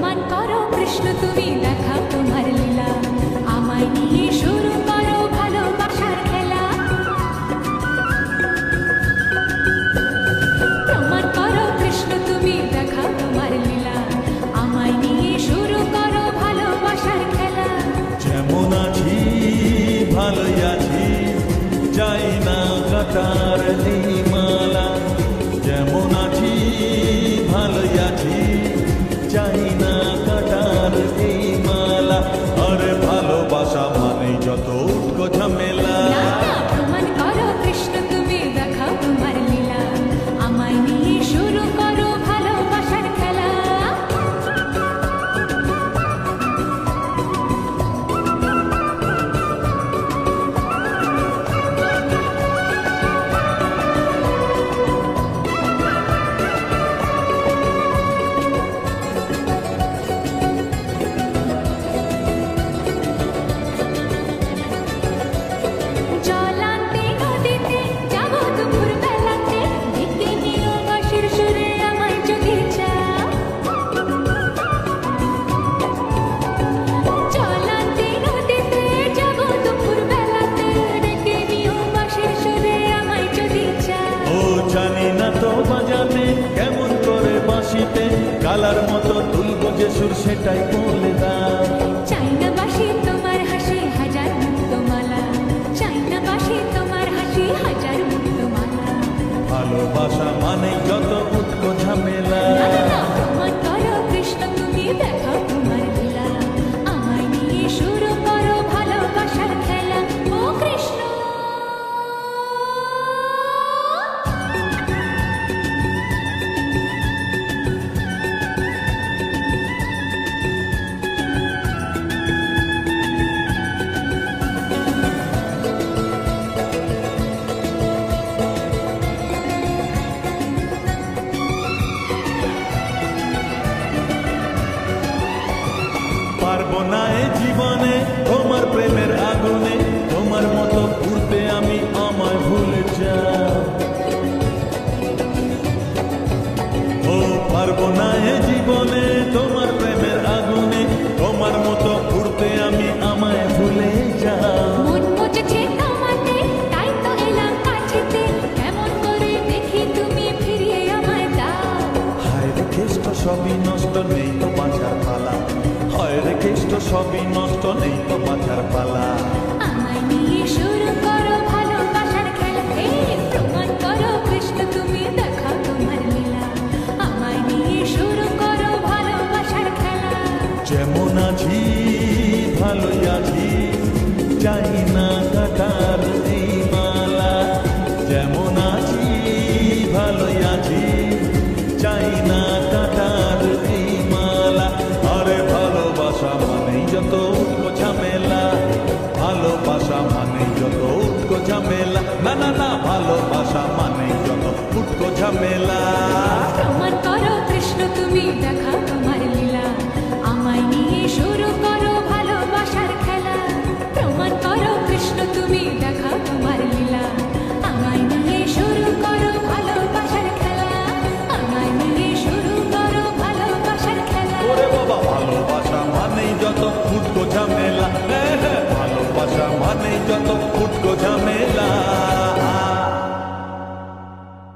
প্রমাণ করো কৃষ্ণ তুমি দেখাও তোমার লীলা আমায় নিয়ে শুরু করো ভালোবাসার খেলা প্রমাণ করো কৃষ্ণ তুমি দেখাও তোমার লীলা আমায় নিয়ে শুরু করো ভালোবাসার খেলা যেমন আছি ভালোই আছি চাই না কাটার এই মালা যেমন আছি ভালোই আছি চাই না কাটার এই মালা আরে ভালোবাসা মানে যত উটকো ঝামেলা না না প্রমাণ করো কৃষ্ণ তুমি দেখাও তোমার লীলা আমায় নিয়ে শুরু করো ভালোবাসার খেলা জলান্তে নদীতে যাবো দুপুর বেলাতে ডেকে নিও বাঁশির সুরে আমায় যদি চাও জলান্তে নদীতে যাবো দুপুর বেলাতে ডেকে নিও বাঁশির সুরে আমায় যদি চাও ও জানি না তো বাজাতে কেমন করে বাঁশিতে কালার মতো তুলবো যে সুর সেটাই বলে দাও চাই না বাঁশি তোমার হাসি হাজার মুক্তমালা চাই না বাঁশি তোমার হাসি হাজার মুক্তমালা ভালোবাসা মানে যত উটকো ঝামেলা না না না প্রমাণ করো কৃষ্ণ তুমি দেখাও তোমার লীলা আমায় নিয়ে শুরু করো ভালোবাসার খেলা ও কৃষ্ণ পারবো না এ জীবনে তোমার প্রেমের আগুনে তোমার মতো ঘুরতে আমি আমায় ভুলে যাও ও পারবো না এ জীবনে তোমার প্রেমের আগুনে তোমার মতো ঘুরতে আমি আমায় ভুলে যাও মন মুছেছে তোমাতে তাই তো এলাম কাছেতে কেমন করে দেখি তুমি ফিরিয়ে আমায় দাও হায় রে কেষ্ট সবই নষ্ট নেই তো বাঁচার পালা হায় রে কেষ্ট সবই নষ্ট নেই তো বাঁচার পালা আমায় নিয়ে শুরু করো ভালোবাসার খেলা প্রমাণ করো কৃষ্ণ তুমি দেখাও তোমার লীলা আমায় নিয়ে শুরু করো ভালোবাসার খেলা যেমন আছি ভালোই আছি চাই না কাটার এই মালা যেমন আছি ভালোই আছি চাই না কাটার এই মালা আরে ভালোবাসা মানেই যত উটকো ঝামেলা ভালোবাসা মানেই যত উটকো ঝামেলা না না না ভালোবাসা মানেই যত উটকো ঝামেলা প্রমাণ করো কৃষ্ণ তুমি দেখাও